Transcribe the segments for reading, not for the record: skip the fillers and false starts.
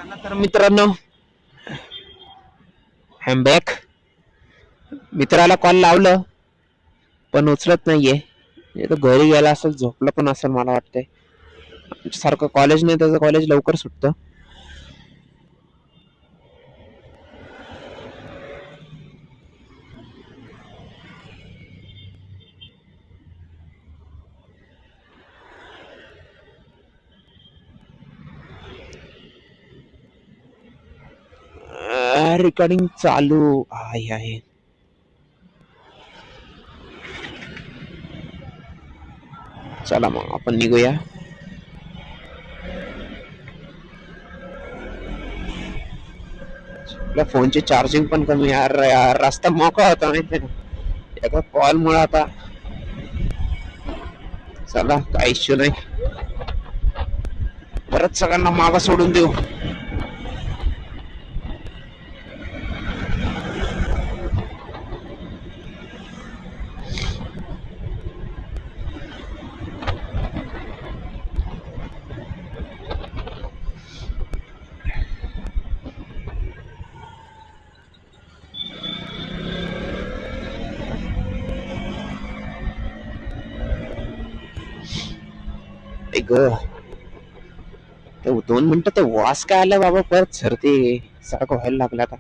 चला तर मित्रांनो, आय एम बॅक. मित्राला कॉल लावलं पण उचलत नाहीये. तो घरी गेला असेल, झोपला पण असेल मला वाटतंय. सारखं कॉलेज नाही, त्याचं कॉलेज लवकर सुटतं. रेकॉर्डिंग चालू आहे. चला मग आपण निघूया. आपल्या फोनची चार्जिंग पण कमी यार. रस्ता मोकळा होता माहिती ना, एका कॉल मुळे आता. चला काही इश्यू नाही, परत सगळ्यांना मागं सोडून देऊ. ऐक, ते 2 मिनिटं ते वास काय आला बाबा, परत सर्दी सारखं व्हायला लागलं आता.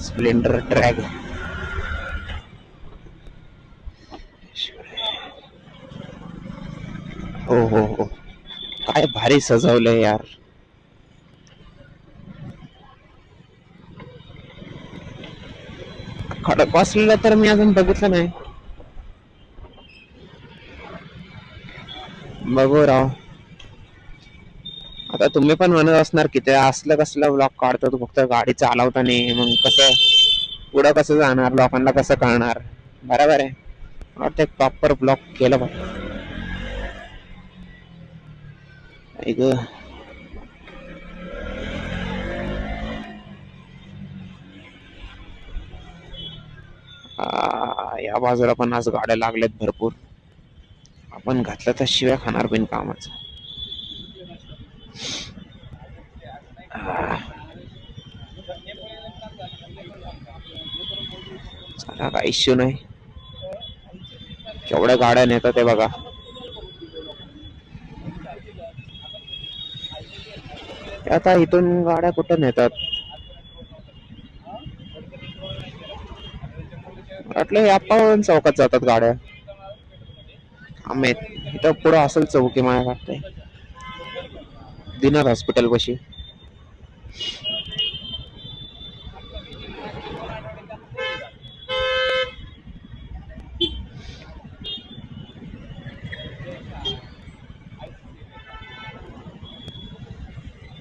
Splendor drag. हो, काय भारी सजवलंय यार. खडक वाचलेलं तर मी अजून बघितलं नाही. बघू राव. आता तुम्ही पण म्हणत असणार की ते असलं कसलं ब्लॉक काढतो तू, फक्त गाडी चालवताना, मग कसं पुढं कसं जाणार, लोकांना कसं कळणार. बरोबर आहे, वाटतं प्रॉपर ब्लॉक केलं पाहिजे. ऐक, या बाजूला पण आज गाड्या लागल्यात भरपूर. आपण घातलं तर शिव्या खाणार बिन कामाचं. चला काय इश्यू नाही. केवढ्या गाड्या नेतात ते बघा. आता इथून गाड्या कुठं नेतात, वाटलं या पावन चौकात जातात गाड्या. आम्ही इथं पुढं असेल चौकी, मला वाटतंय दिनार हॉस्पिटल पाशी.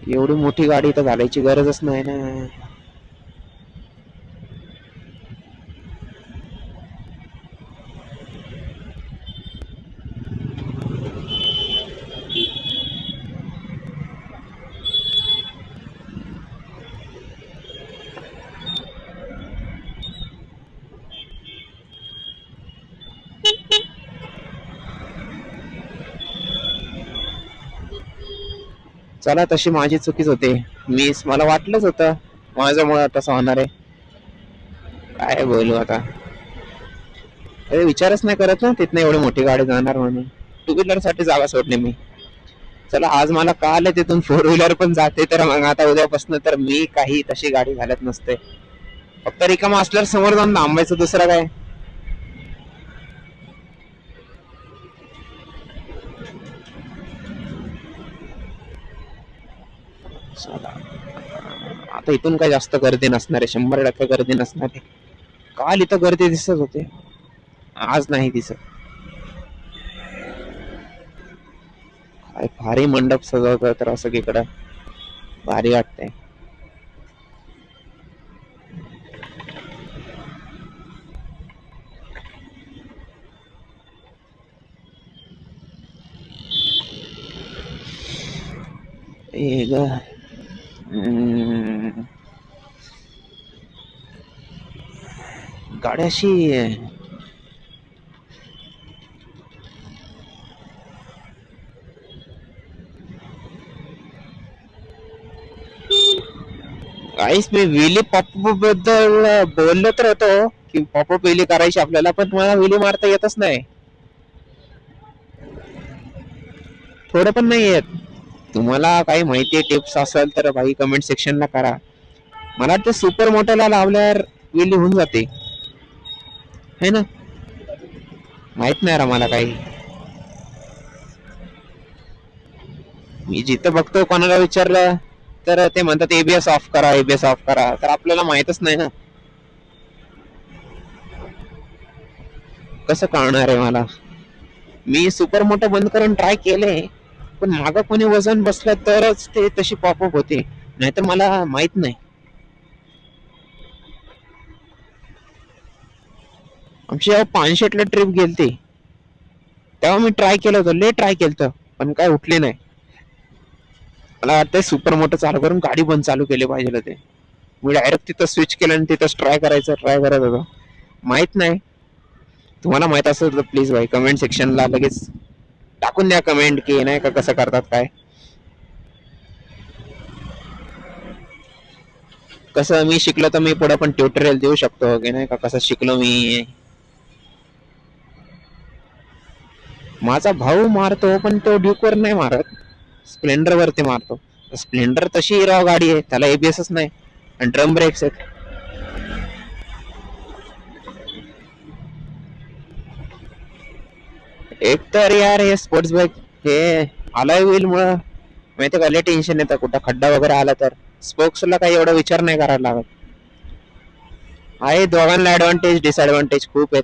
एवढी मोठी गाडी तर घालायची गरजच नाही ना. चला, तशी माझी चुकीच होते. मला वाटलंच होतं माझ्यामुळे तसं होणार आहे. काय बोलू आता, अरे विचारच नाही करत ना तिथनं एवढी मोठी गाडी जाणार म्हणून. टू व्हीलर साठी जागा सोडणे मी. चला, आज मला कळालं तिथून 4 व्हीलर पण जाते, तर मग आता उद्यापासून तर मी काही तशी गाडी घालत नसते. फक्त रिकामा असल्यावर समोर जाऊन थांबायचं, दुसरं काय. चला, आता इथून काय जास्त गर्दी नसणार आहे, 100% गर्दी नसणार आहे. काल इथं गर्दी दिसत होते, आज नाही दिसत. काय भारी मंडप सजवतोय तर असं इकडं, भारी वाटतंय. ए ग, गाडी अशी काहीच मी व्हीली पॉपअप बद्दल बोललो तर होतो की पॉपअप व्हीली करायची आपल्याला, पण मला व्हीली मारता येतच नाही, थोडं पण नाही येत. तुम्हाला काही माहिती टिप्स असेल तर भाई कमेंट सेक्शनला करा. मला वाटतं सुपर मोटरला लावल्यावर व्हीली होऊन जाते है ना, माहित नाही रा मला काही. मी जिथं बघतो कोणाला विचारलं तर ते म्हणतात एबीएस ऑफ करा, एबीएस ऑफ करा, तर आपल्याला माहितच नाही ना, कसं कळणार आहे मला. मी सुपर मोठं बंद करून ट्राय केले, पण मागं कोणी वजन बसलं तरच ते तशी पॉपअप होते, नाहीतर मला माहित नाही. आमची जेव्हा पानशेटला ट्रिप गेलती तेव्हा मी ट्राय केलं होतं, लय ट्राय केलं होतं, पण काय उठले नाही. मला वाटतंय सुपर मोठं चालू करून गाडी बंद चालू केली पाहिजे होते. मी डायरेक्ट तिथं स्विच केलं आणि तिथंच ट्राय करत होतो. माहित नाही, तुम्हाला माहित असेल तर प्लीज भाई कमेंट सेक्शनला लगेच टाकून द्या कमेंट की नाही का कसं करतात काय. कसं मी शिकलो तर मी पुढे पण ट्युटोरियल देऊ शकतो की नाही का, कसं शिकलो मी. माझा भाऊ मारतो पण तो ड्यूकवर नाही मारत, स्प्लेंडर वरती मारतो. स्प्लेंडर तशी राव गाडी आहे, त्याला एबीएसच नाही आणि ड्रम ब्रेक्स आहेत. एक तर यार हे स्पोर्ट्स बाईक हे अलॉय व्हील मुळे माहिती का लय टेन्शन येतं, कुठं खड्डा वगैरे आला तर स्पोक्सला काही एवढा विचार नाही करायला लागत. आहे दोघांना ऍडव्हान्टेज डिसएडव्हान्टेज खूप आहेत.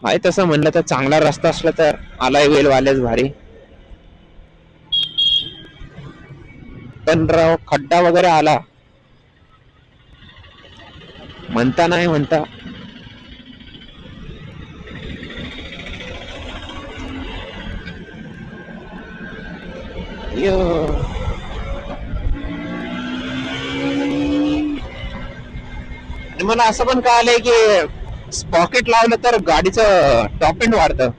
आहे तसं म्हणलं तर चांगला रस्ता असला तर अलॉय व्हील वालेच भारी, पण राव खड्डा वगैरे आला म्हणता नाही म्हणता. यो. आणि मला असं पण कळालंय की स्पॉकेट लावलं तर गाडीचं टॉप एंड वाढतं.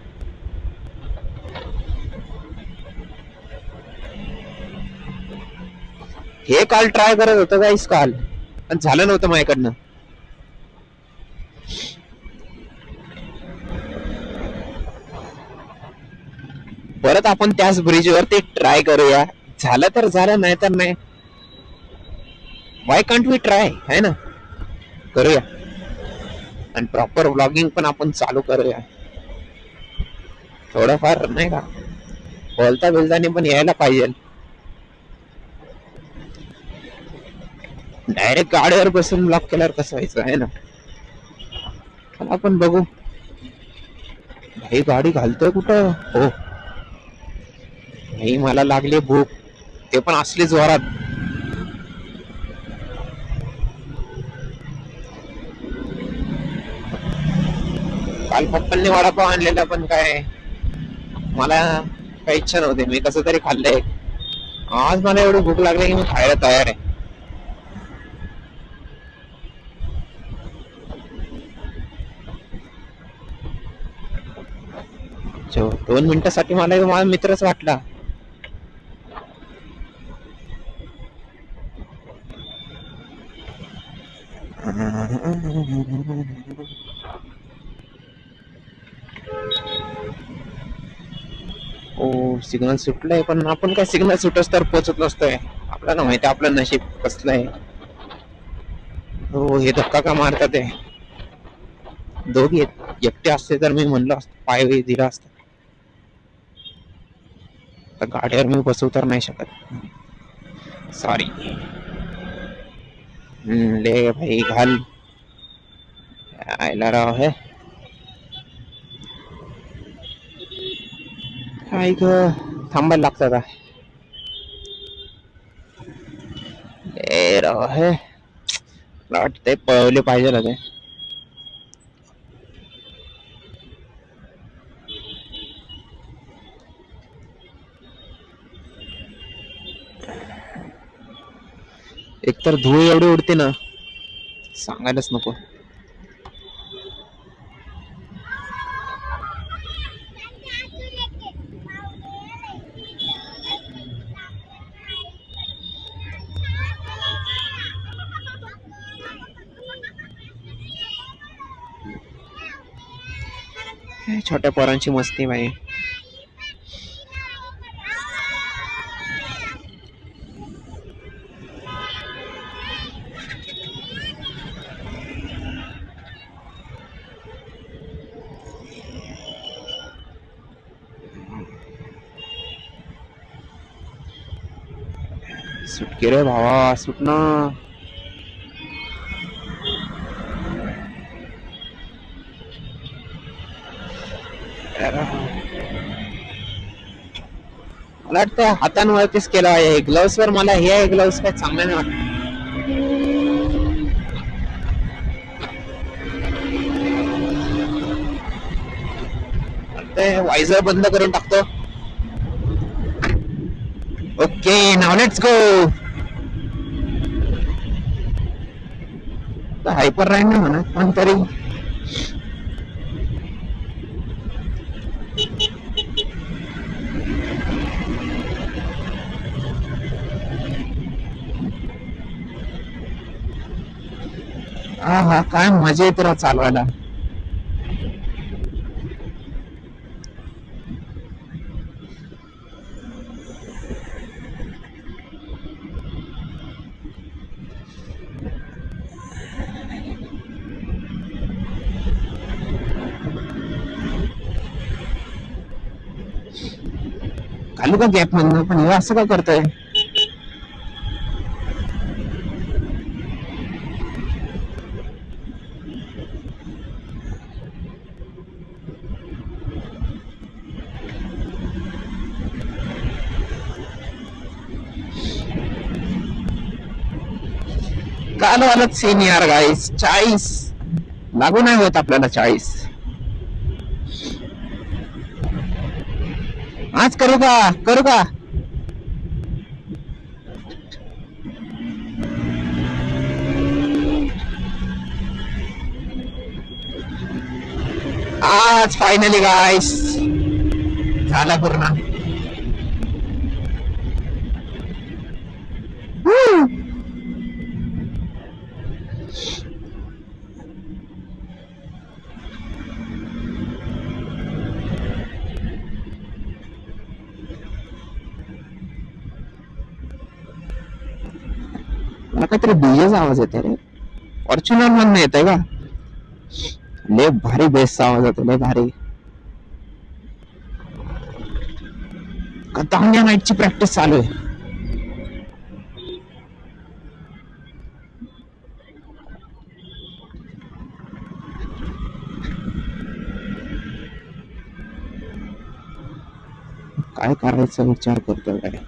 हे काल ट्राय करत होतं गाईस काल, पण झालं नव्हतं माझ्याकडनं. परत आपण त्याच ब्रिजवर ते ट्राय करूया, झालं तर झालं नाही तर नाही. वाय कांट वी ट्राय है ना, करूया. आणि प्रॉपर व्लॉगिंग पण आपण चालू करूया, थोडंफार नाही का बोलता बोलतानी पण यायला पाहिजे. डायरेक्ट गाडीवर बसून ब्लॉक केल्यावर कसं व्हायचं आहे ना. आपण बघू भाई गाडी घालतोय कुठं. हो भाई मला लागली भूक, ते पण असली जोरात. काल पप्पांनी वडापाव आणलेला पण काय मला काही इच्छा नव्हती, मी कसं तरी खाल्लंय. आज मला एवढी भूक लागली की मी खायला तयार आहे. जो 2 मिनिटासाठी मला माझा मित्रच वाटला. हो सिग्नल सुटलंय, पण आपण काय सिग्नल सुटच तर पोहोचत नसतोय, आपल्याला माहिती आपलं नशीब कसलं आहे. हो हे धक्का का मारतात ते दोघी आहेत, एकटे असते तर मी म्हणलो असतो पाय दिला असता. तर गाडीवर मी बसू तर नाही शकत, सॉरी. ले भाई घाल, आयला राव हे काय ग, थांबायला लागतं का. ए राव हे वाटतंय पळवले पाहिजे ते. एकतर धूळ एवढी उडते ना, सांगायलाच नको. काय छोट्या पोरांची मस्ती बाई. सुटकी रे भावा, सुट ना. मला वाटतं हातांवरतीच केलं आहे. ग्लव्स वर मला हे ग्लव्स काय चांगले नाही वाटत. ते वायझर बंद करून टाकतो. Okay, now let's go. Hyper राहील ना म्हणा पण तरी. हा हा, काय मजा येते राव चालवायला. घालू का गॅप मधनं, पण हे असं का करतोय. काल वालच सीन यार गाईस. 40 लागू नाही होत आपल्याला. 40 आज करू का, करू का. आज फायनली गाईस झाला पूर्ण. मला काहीतरी डीजेचा आवाज येते रे. फॉर्च्युनर मधनं येतोय का. लय भारी बेसचा आवाज येतो, लय भारी. कतांग्या नाईटची प्रॅक्टिस चालू आहे. काय करायचा विचार करतोय काय.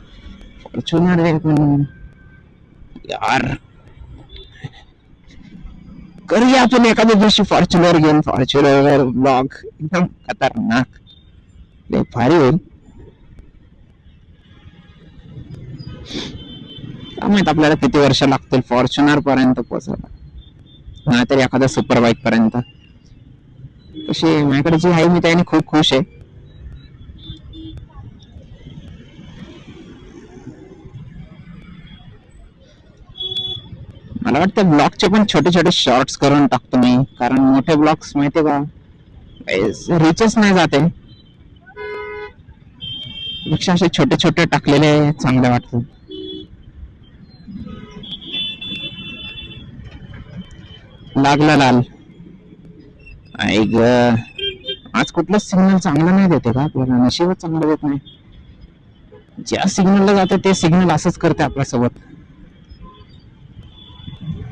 फॉर्च्युनर आहे पण यार, करूया आपण एखाद्या दिवशी फॉर्च्युनर घेऊन. फॉर्च्युनर ब्लॉग एकदम खतरनाक, लय भारी होईल. काय माहित आपल्याला किती वर्ष लागतील फॉर्च्युनर पर्यंत पोहोचायला, नाहीतर एखाद्या सुपर बाईक पर्यंत. कशी माझ्याकडे जी आहे मी त्याने खूप खुश आहे. मला वाटतं ब्लॉगचे पण छोटे छोटे शॉर्ट्स करून टाकतो मी, कारण मोठे ब्लॉग्स माहितीये का रिचच नाही जाते. पेक्षा असे छोटे छोटे टाकलेले चांगले वाटतात. लागला लाल. ऐक आज कुठलं सिग्नल चांगलं नाही देते का आपल्याला. नशीबच चांगलं देत नाही. ज्या सिग्नलला जाते ते सिग्नल असंच करते आपल्यासोबत.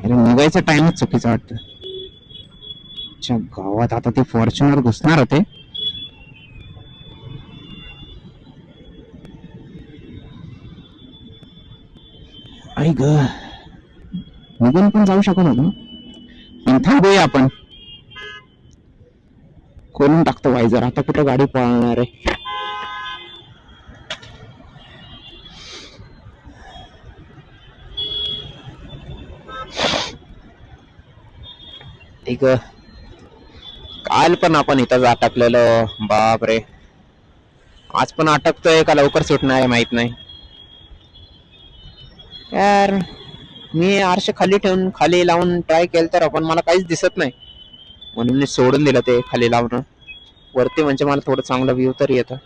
अरे निघायचा टाइमच चुकीचा वाटतं. गावात आता ते फॉर्च्युनर घुसणार होते. ऐक निघून पण जाऊ शकत होतो पण थांबूया आपण. खोलून टाकतो वायझर. आता कुठं गाडी पळणार आहे. ठीक. काल पण आपण इथंच अटकलेलो. बाप रे, आज पण अटकतोय का लवकर सुटणार आहे माहित नाही यार. मी आरशे खाली ठेवून खाली लावून ट्राय केलं तर पण मला काहीच दिसत नाही, म्हणून मी सोडून दिलं ते खाली लावणं. वरती म्हणजे मला थोडं चांगला व्ह्यू तरी येतं.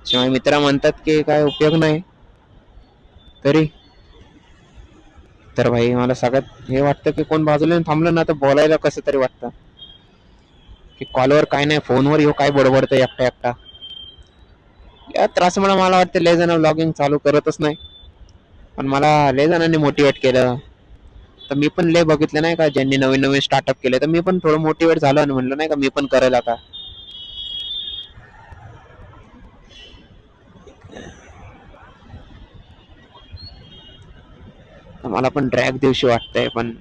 शिवाय मित्र म्हणतात की काय उपयोग नाही तरी. तर भाई मला सगळ्यात हे वाटतं की कोण बाजूला थांबलं ना तर बोलायला कसं तरी वाटतं की कॉलवर काय नाही, फोनवर येऊ काय बडबडतं एकटा एकटा. या त्रासामुळे मला वाटतं लय जण व्लॉगिंग चालू करतच नाही, पण मला लय जणांनी मोटिवेट केलं. तर मी पण लय बघितलं नाही का ज्यांनी नवीन नवीन स्टार्टअप केले, तर मी पण थोडं मोटिवेट झालो आणि म्हणलं नाही का मी पण करेल आता. मला पण ड्रॅग दिवशी वाटतंय, पण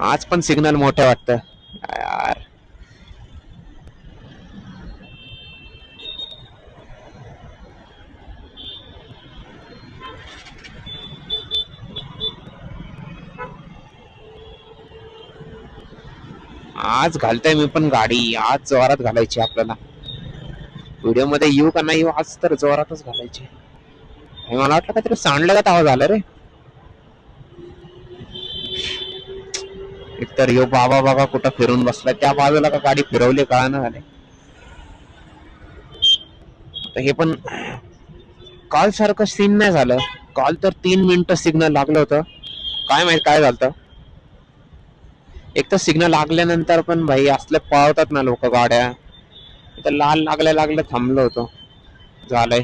आज पण सिग्नल मोठं वाटतं यार. आज घालतोय मी पण गाडी, आज जोरात घालायची आपल्याला. व्हिडिओ मध्ये येऊ का नाही येऊ, आज तर जोरातच घालायची. हे मला वाटलं काहीतरी सांडलं का आवाज आला रे. एकतर यो बाबा बाबा कुठं फिरून बसला, त्या बाजूला का गाडी फिरवली कळानं झाले. हे पण काल सारखं सीन नाही झालं. काल तर 3 मिनिटं सिग्नल लागलं होतं, काय माहित काय झालं. एक तर सिग्नल लागल्यानंतर पण भाई असले पळवतात ना लोक गाड्या. इथं लाल लागल्या लागलं थांबलो होतो, झालंय.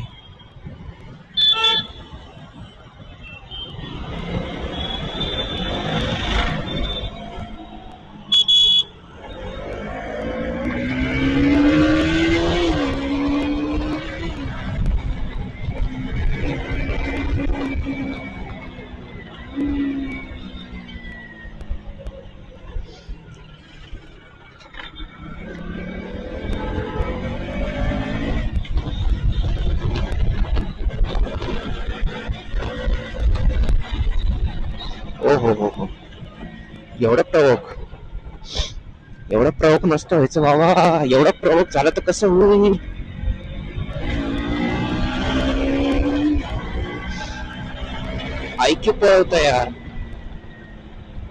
ओ हो, एवढं प्रवोक, एवढं प्रवोक नसतं व्हायचं बाबा. एवढं प्रवोक झालं तर कसं होईल. ऐक्यू पळवत यार,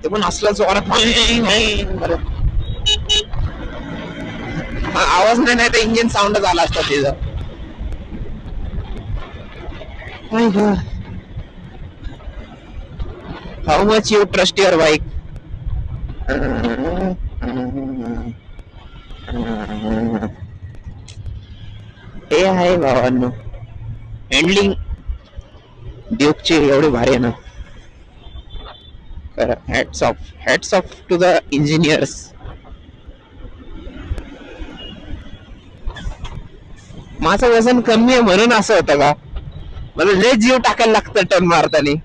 ते पण असलं जोरात आवाज नाही, नाही तर इंजिन साऊंड झाला असता तिचं. How much you trust your bike. ते आहे भावांनो, हँडलिंग ड्यूकची एवढी भारी आहे ना. Hats off to the engineers. माझं वजन कमी आहे म्हणून असं होतं का. मला लय जीव टाकायला लागतं टर्न मारताना.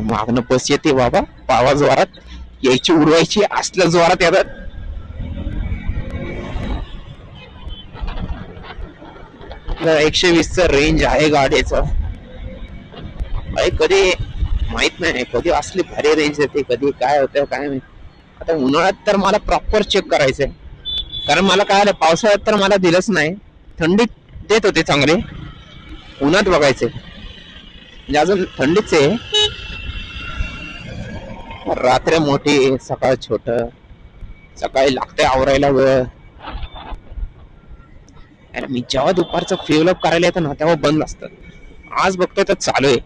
मागणं बस येते बाबा, पावा जोरात यायची उडवायची, असल्या जोरात येतात. 120 रेंज आहे गाडीचं. कधी माहित नाही, कधी असली भारी रेंज येते, कधी काय होतं काय नाही. आता उन्हाळ्यात तर मला प्रॉपर चेक करायचंय, कारण मला काय आलं पावसाळ्यात तर मला दिलंच नाही. थंडीत देत होते चांगले, उन्हात बघायचे म्हणजे अजून थंडीच आहे. रात्र मोठी सकाळ छोट, सकाळी लागते आवरायला वेळ. मी जेव्हा दुपारचं फ्युल अप करायला येतं ना तेव्हा बंद असतं. आज बघतोय तर चालू आहे,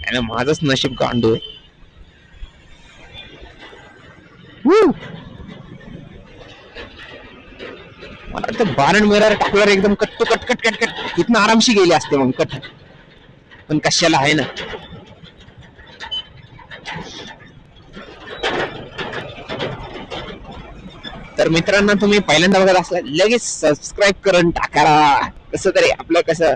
आणि माझंच नशीब गांडू आहे. मला वाटतं बारण मिरर टाकल्यावर एकदम cut cut cut cut cut इथनं आरामशी गेली असते मग कट, पण कशाला आहे ना. तर मित्रांनो, तुम्ही पहिल्यांदा बघत असला लगेच सबस्क्राईब करून टाका. कसं तरी आपलं कसं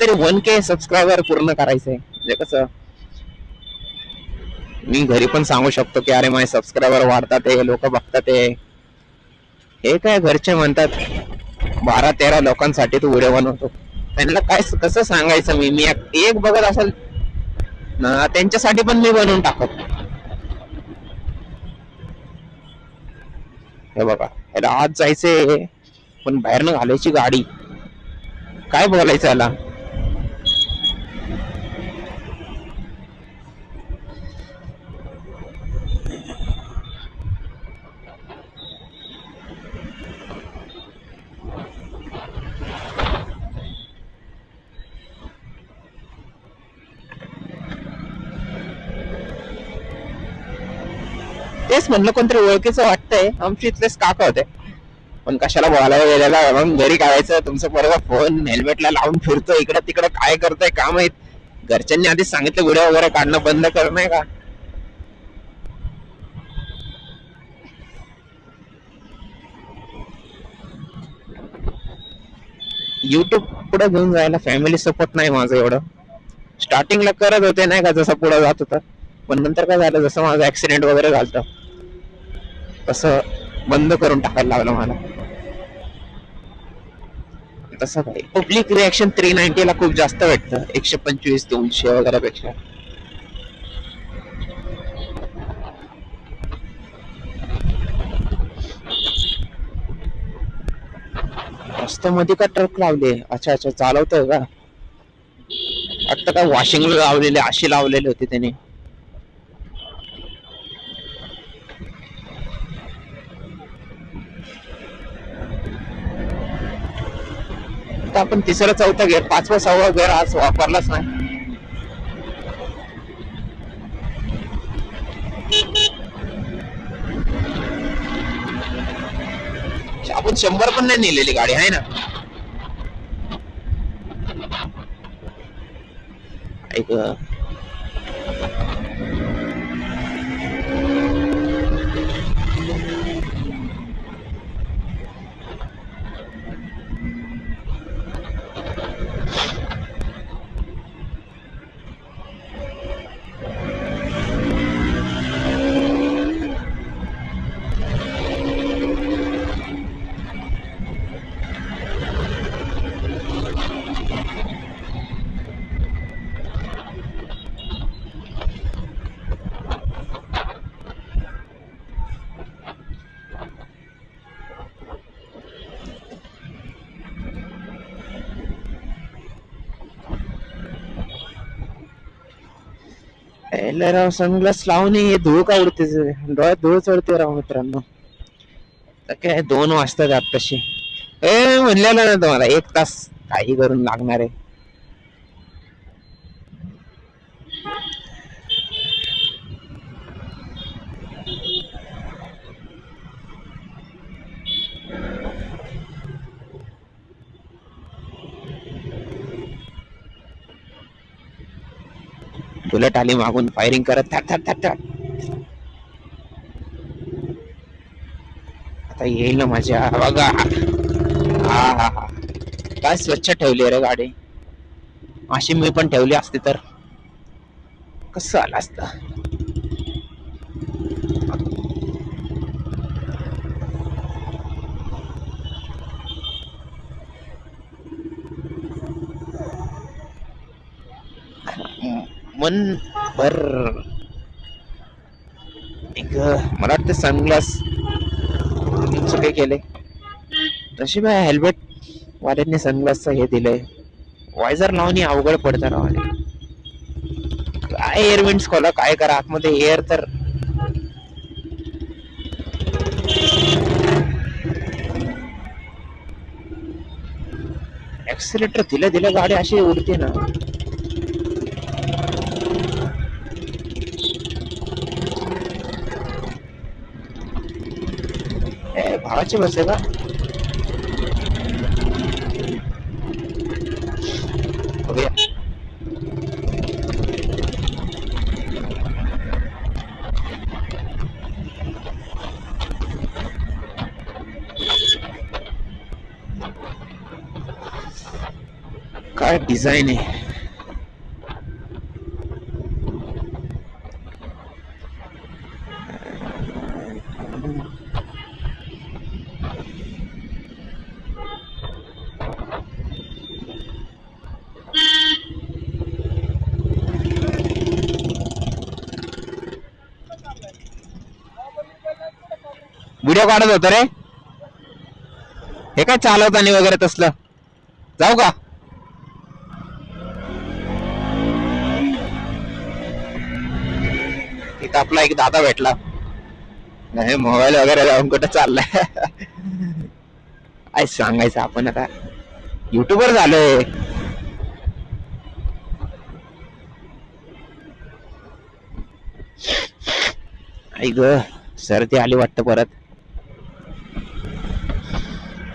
तरी 1K सबस्क्रायबर पूर्ण करायचंय. म्हणजे कसं मी घरी पण सांगू शकतो की अरे माझे सबस्क्रायबर वाढतात, लोक बघतात. हे काय घरचे म्हणतात 12-13 लोकांसाठी तू व्हिडिओ बनवतो. त्यांना काय कसं सांगायचं. मी एक बघत असेल ना त्यांच्यासाठी पण मी बनवून टाकत. हे बघा, याला आज जायचंय पण बाहेरनं घालायची गाडी, काय बोलायचं याला. तेच म्हणलं कोणतरी ओळखीचं वाटतंय, आमच्या इथलेच काका होते. पण कशाला बोलायला गेलेला, मग घरी काढायचं तुमचं पोरगा फोन हेल्मेटला लावून फिरतो इकडं तिकडं, काय करतोय का माहित. घरच्यांनी आधीच सांगितलं व्हिडिओ वगैरे काढणं बंद कर, नाही का. युट्यूब पुढे घेऊन जायला फॅमिली सपोर्ट नाही माझं एवढं. स्टार्टिंगला करत होते नाही का, जसं पुढे जात होतं. पण नंतर काय झालं, जसं माझं ऍक्सिडेंट वगैरे झालं तसं बंद करून टाकायला लागलं मला. तसं काय पब्लिक रिएक्शन 390 ला खूप जास्त भेटतं, 125-200 वगैरे पेक्षा. रस्त्यामध्ये का ट्रक लावले? अच्छा अच्छा, चालवतोय का? आता काय वॉशिंगला लावलेले, अशी लावलेले होते त्याने. आता आपण तिसरा चौथा गेअर, पाचवा सहावा गेअर आज वापरलाच नाही. आपण 100 पण नाही नेलेली गाडी आहे ना. ऐक, राव सनग्लास लावून हे धूळ का उडते, डोळ्यात धूळ चढते राव मित्रांनो. तर काय 2 वाजतात आत्ताशी. म्हणलेलं ना तुम्हाला 1 तास काही करून लागणार आहे. बुलेट आली मागून फायरिंग करत, थट थट थट थट. आता येईल ना माझ्या बघा. हा हा हा, काय स्वच्छ ठेवली रे गाडी. अशी मी पण ठेवली असती तर कसं आलं असतं. मन बर. मला वाटतं सनग्लास सगळे केले. नशीब आहे हेल्मेट वाल्यांनी सनग्लासचं हे दिलंय. वायझर लावून अवघड पडतं राव. काय एअरविंट्स खोला, काय करा आतमध्ये एअर तर. ऍक्सिलेटर दिलं दिलं गाडी अशी उडते ना. भावाची बस आहे का? बघूया. काय डिझाईन आहे. व्हिडिओ काढत होतो रे. हे काय चालवताना वगैरे तसलं. जाऊ का? इथं आपला एक दादा भेटला. नाही मोबाईल वगैरे लावून कुठं चाललाय. काय सांगायचं आपण आता युट्यूबर झालोय. ऐक सर्दी आली वाटतं परत.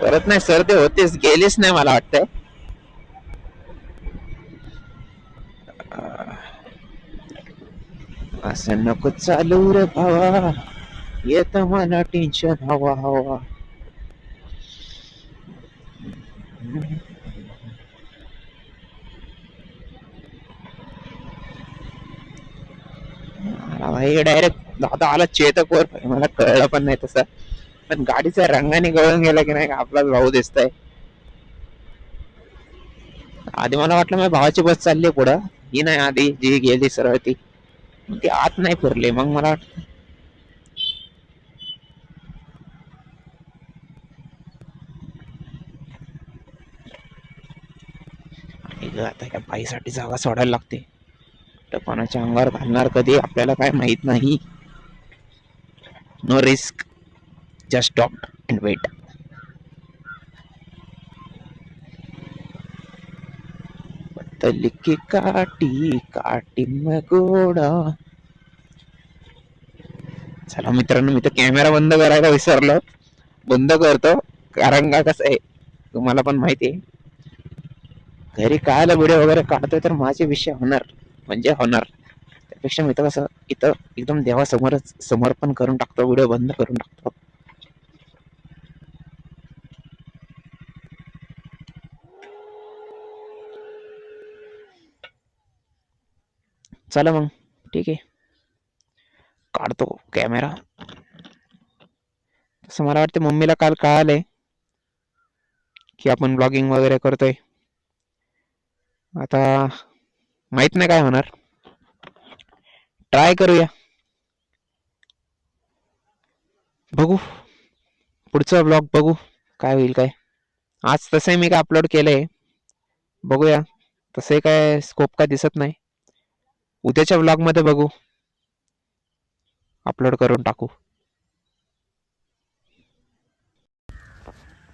परत नाही, सर्दी होतेच, गेलीच नाही मला वाटतंय. असं नको चालू रे भावा, येत मला टेन्शन हवा हवा. भाई डायरेक्ट दादा आला चेतक वर, मला कळलं पण नाही तसं. पण गाडीच्या रंगाने गळून गेला की नाही आपलाच भाऊ दिसतोय. आधी मला वाटलं माझ्या भावाची बस चालली पुढं, ही नाही आधी जी गेली सरळ ती. ती आत नाही फिरली, मग मला वाटलं आता या बाईसाठी जागा सोडायला लागते. तर कोणाच्या अंगावर घालणार कधी आपल्याला काय माहित नाही. No risk, just stop and wait. पत्तल की काटी काटी में गोडा. चला मित्रांनो, मी तर कॅमेरा बंद करायला विसरलो, बंद करतो. कारण का कसं आहे तुम्हाला पण माहिती आहे, घरी कायला व्हिडिओ वगैरे काढतोय तर माझे विषय होणार म्हणजे होणार. त्यापेक्षा मी तर कसं इथं एकदम देवासमोरच समर्पण करून टाकतो, व्हिडिओ बंद करून टाकतो. चला मग ठीक आहे, काढतो कॅमेरा. तसं मला वाटतं मम्मीला काल कळालंय की आपण ब्लॉगिंग वगैरे करतोय. आता माहित नाही काय होणार, ट्राय करूया, बघू पुढचा ब्लॉग बघू काय होईल काय. आज तसंही मी काय अपलोड केलंय, बघूया. तसंही काय स्कोप काय दिसत नाही. उद्याच्या ब्लॉग मध्ये बघू, अपलोड करून टाकू.